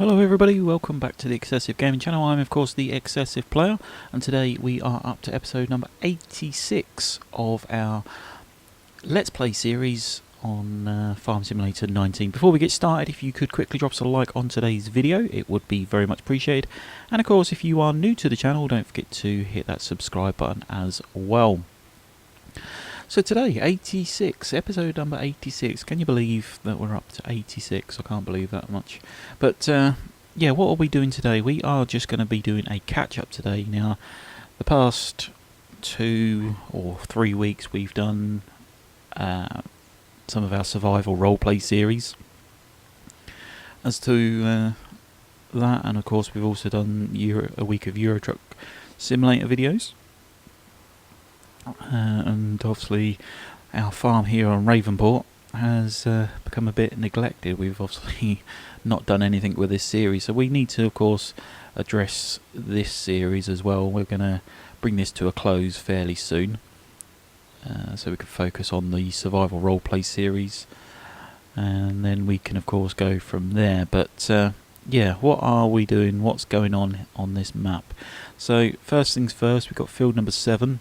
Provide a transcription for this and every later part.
Hello everybody, welcome back to the XsivGaming channel. I'm of course the XsivPlayer, and today we are up to episode number 86 of our Let's Play series on Farm Simulator 19. Before we get started, if you could quickly drop us a like on today's video, it would be very much appreciated. And of course, if you are new to the channel, don't forget to hit that subscribe button as well. So today, 86, episode number 86. Can you believe that we're up to 86? I can't believe that much. But, yeah, what are we doing today? We are just going to be doing a catch-up today. Now, the past 2 or 3 weeks we've done some of our survival roleplay series. As to that, and of course we've also done a week of Euro Truck Simulator videos. And obviously our farm here on Ravenport has become a bit neglected. We've obviously not done anything with this series, so we need to of course address this series as well. We're going to bring this to a close fairly soon, so we can focus on the survival roleplay series, and then we can of course go from there. But yeah, what are we doing? What's going on this map? So first things first, we've got field number 7,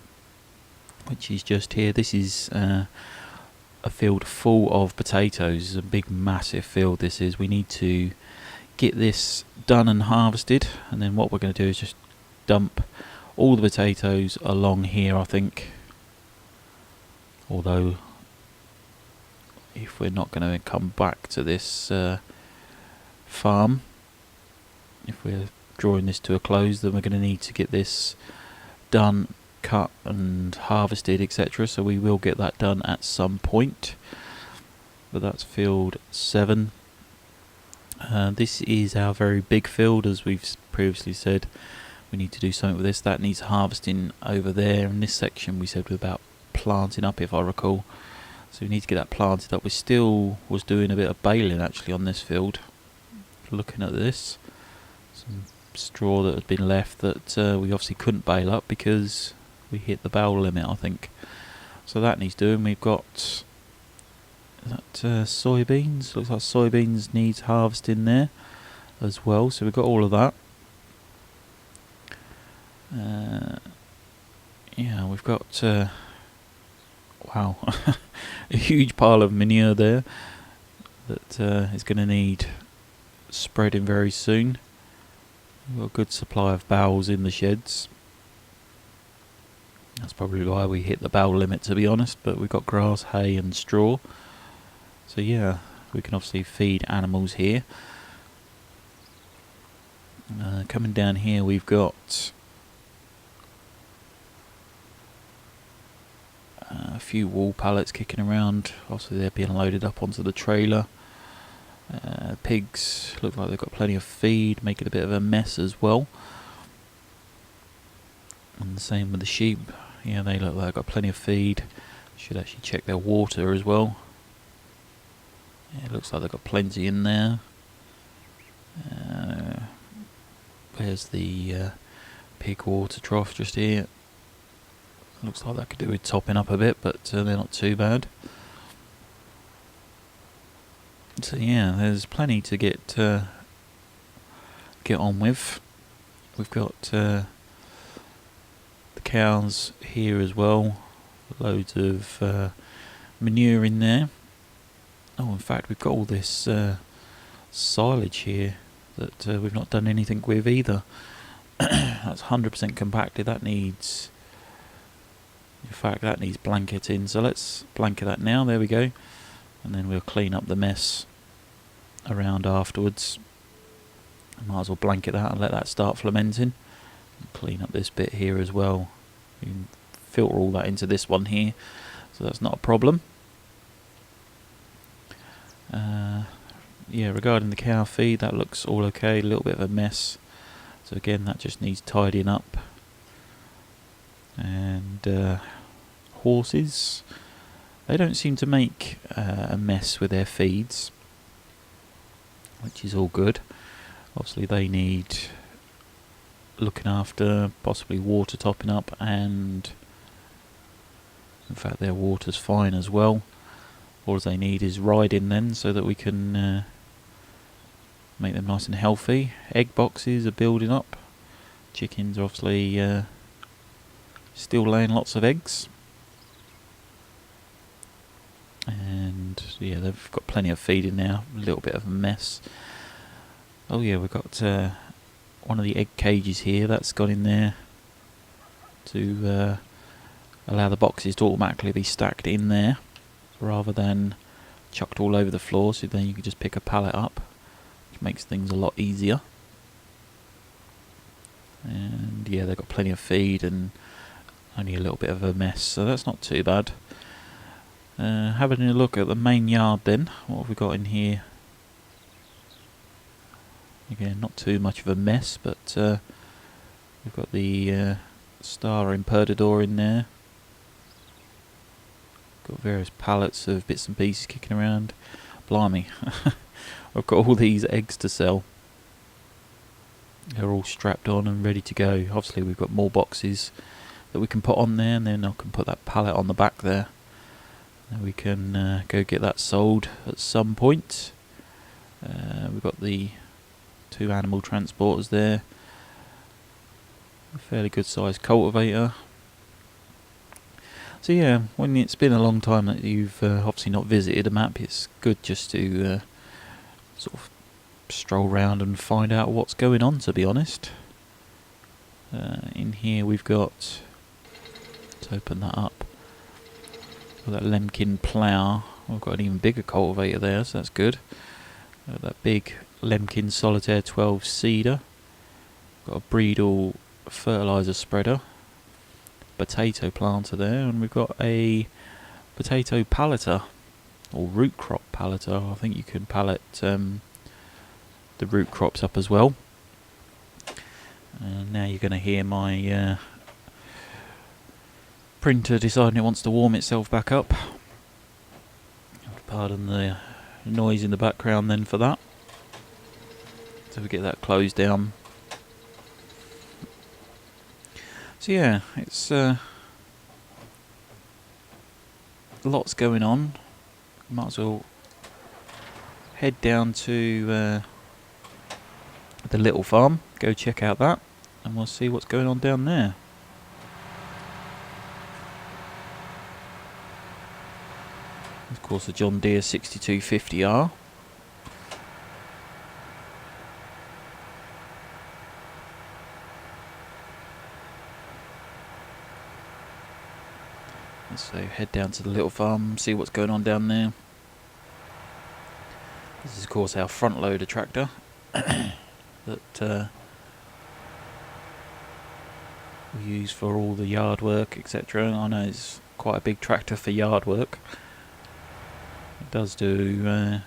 which is just here. This is a field full of potatoes. It's a big massive field this is. We need to get this done and harvested, and then what we're going to do is just dump all the potatoes along here, I think. Although if we're not going to come back to this farm, if we're drawing this to a close, then we're going to need to get this done, cut and harvested, etc. So we will get that done at some point. But that's field 7. This is our very big field, as we've previously said. We need to do something with this. That needs harvesting over there. In this section we said about planting up, if I recall. So we need to get that planted up. We still was doing a bit of baling actually on this field. Looking at this, some straw that had been left that we obviously couldn't bale up because we hit the bale limit, I think. So that needs doing. We've got soybeans. Looks like soybeans needs harvesting there as well. So we've got all of that. Yeah, we've got wow, a huge pile of manure there that is going to need spreading very soon. We've got a good supply of bales in the sheds. That's probably why we hit the bale limit, to be honest, but we've got grass, hay and straw. So yeah, we can obviously feed animals here. Coming down here we've got a few wool pallets kicking around. Obviously they're being loaded up onto the trailer. Pigs look like they've got plenty of feed, making a bit of a mess as well. And the same with the sheep. Yeah, they look like they've got plenty of feed. Should actually check their water as well. Yeah, it looks like they've got plenty in there. There's the pig water trough just here. Looks like that could do with topping up a bit, but they're not too bad. So yeah, there's plenty to get on with. We've got the cows here as well, loads of manure in there. Oh, in fact we've got all this silage here that we've not done anything with either. That's 100% compacted. That needs, in fact that needs blanketing, so let's blanket that now. There we go. And then we'll clean up the mess around afterwards. I might as well blanket that and let that start fermenting. Clean up this bit here as well. You can filter all that into this one here, so that's not a problem. Yeah, regarding the cow feed, that looks all okay. A little bit of a mess, so again that just needs tidying up. And horses, they don't seem to make a mess with their feeds, which is all good. Obviously they need looking after, possibly water topping up, and in fact their water's fine as well. All they need is riding then, so that we can make them nice and healthy. Egg boxes are building up. Chickens are obviously still laying lots of eggs. And yeah, they've got plenty of feed in now. A little bit of a mess. Oh yeah, we've got one of the egg cages here that's got in there to allow the boxes to automatically be stacked in there rather than chucked all over the floor, so then you can just pick a pallet up, which makes things a lot easier. And yeah, they've got plenty of feed and only a little bit of a mess, so that's not too bad. Having a look at the main yard then, what have we got in here? Again, not too much of a mess, but we've got the Star Imperador in there. Got various pallets of bits and pieces kicking around. Blimey, I've got all these eggs to sell. They're all strapped on and ready to go. Obviously we've got more boxes that we can put on there, and then I can put that pallet on the back there. And we can go get that sold at some point. We've got the 2 animal transporters there. A fairly good sized cultivator. So yeah, when it's been a long time that you've obviously not visited a map, it's good just to sort of stroll around and find out what's going on, to be honest. In here we've got, let's open that up, got that Lemkin plough. We've got an even bigger cultivator there, so that's good. That big Lemkin Solitaire 12 seeder. Got a Breedle fertiliser spreader. Potato planter there, and we've got a potato palleter, or root crop palleter. I think you can pallet the root crops up as well. And now you're going to hear my printer deciding it wants to warm itself back up. Pardon the noise in the background then for that. So we get that closed down. So yeah, it's lots going on. Might as well head down to the little farm, go check out that, and we'll see what's going on down there. Of course, the John Deere 6250R. So head down to the little farm, see what's going on down there. This is of course our front loader tractor that we use for all the yard work, etc. I know it's quite a big tractor for yard work. It does do,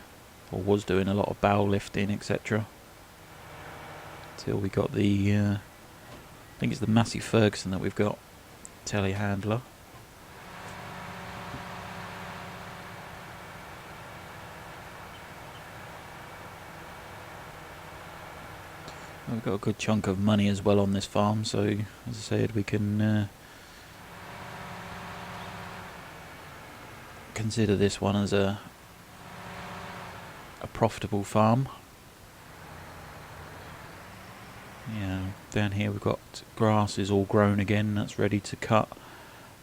or was doing, a lot of bow lifting, etc. Until we got the, I think it's the Massey Ferguson that we've got, telehandler. We've got a good chunk of money as well on this farm, so as I said, we can consider this one as a profitable farm. Yeah, down here we've got grass is all grown again, that's ready to cut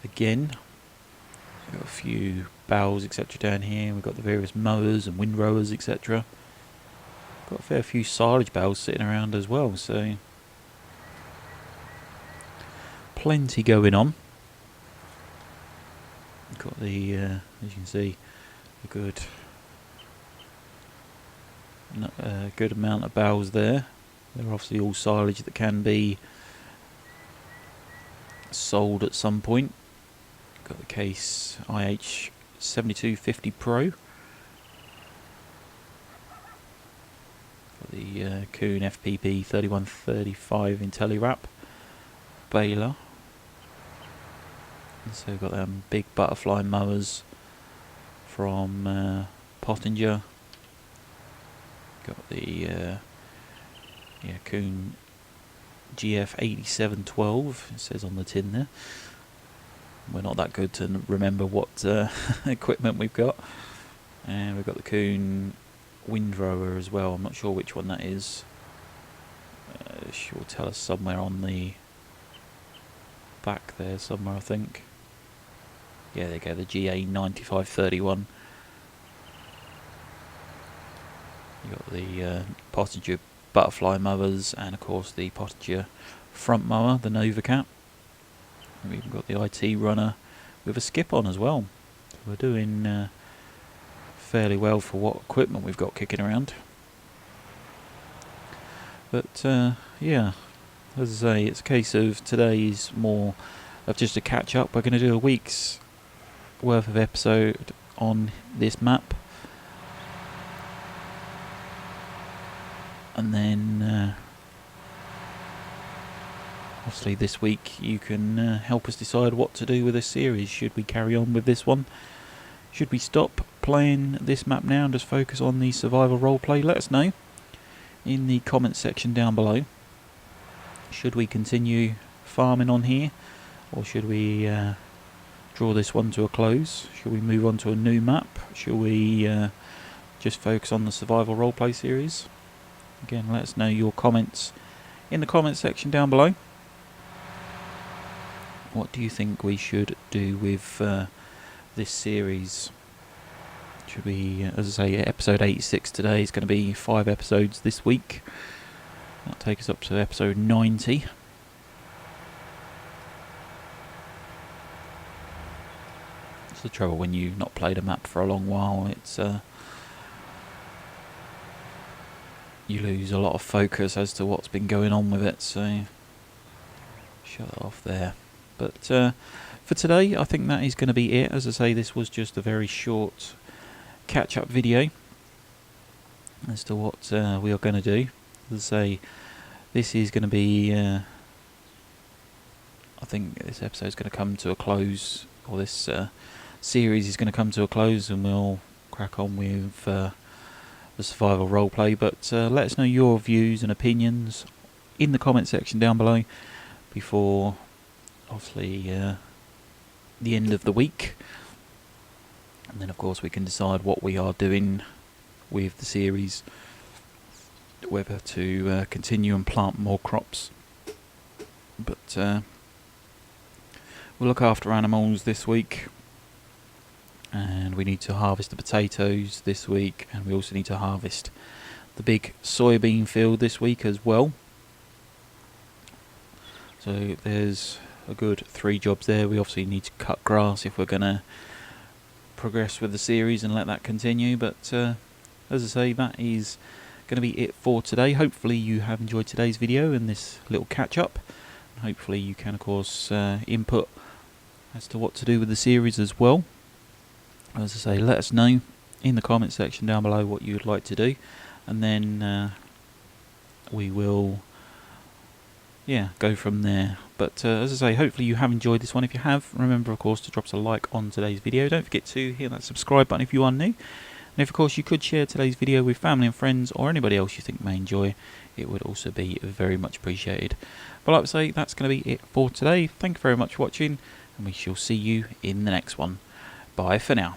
again. We've got a few bales, etc. down here. We've got the various mowers and windrowers, etc. Got a fair few silage bales sitting around as well, so plenty going on. Got the, as you can see, a good amount of bales there. They're obviously all silage that can be sold at some point. Got the Case IH 7250 Pro. The Kuhn FPP 3135 IntelliWrap baler. And so we've got them big butterfly mowers from Pottinger. Got the Kuhn GF 8712, it says on the tin there. We're not that good to remember what equipment we've got. And we've got the Kuhn windrower as well. I'm not sure which one that is. She'll tell us somewhere on the back there somewhere, I think. Yeah, there you go, the GA9531. You got the Pottinger butterfly mowers, and of course the Pottinger front mower, the Nova Cat. And we've got the IT runner with a skip on as well. So we're doing fairly well for what equipment we've got kicking around. But yeah, as I say, it's a case of today's more of just a catch up. We're going to do a week's worth of episode on this map, and then obviously this week you can help us decide what to do with this series. Should we carry on with this one? Should we stop playing this map now and just focus on the survival roleplay? Let us know in the comments section down below. Should we continue farming on here, or should we draw this one to a close? Should we move on to a new map? Should we just focus on the survival roleplay series? Again, let us know your comments in the comments section down below. What do you think we should do with this series? Should we, as I say, episode 86 today is going to be 5 episodes this week. That'll take us up to episode 90. It's the trouble when you've not played a map for a long while. It's you lose a lot of focus as to what's been going on with it. So shut it off there. But for today, I think that is going to be it. As I say, this was just a very short catch-up video as to what we are going to do. As I say, this is going to be I think this episode is going to come to a close, or this series is going to come to a close, and we'll crack on with the survival roleplay. But let us know your views and opinions in the comment section down below before obviously the end of the week, and then of course we can decide what we are doing with the series, whether to continue and plant more crops. But we'll look after animals this week, and we need to harvest the potatoes this week, and we also need to harvest the big soybean field this week as well. So there's a good 3 jobs there. We obviously need to cut grass if we're going to progress with the series and let that continue. But as I say, that is going to be it for today. Hopefully you have enjoyed today's video and this little catch up. Hopefully you can of course input as to what to do with the series as well. As I say, let us know in the comment section down below what you would like to do, and then we will go from there. But as I say, hopefully you have enjoyed this one. If you have, remember of course to drop us a like on today's video. Don't forget to hit that subscribe button if you are new, and if of course you could share today's video with family and friends or anybody else you think may enjoy, it would also be very much appreciated. But like I say, that's going to be it for today. Thank you very much for watching, and we shall see you in the next one. Bye for now.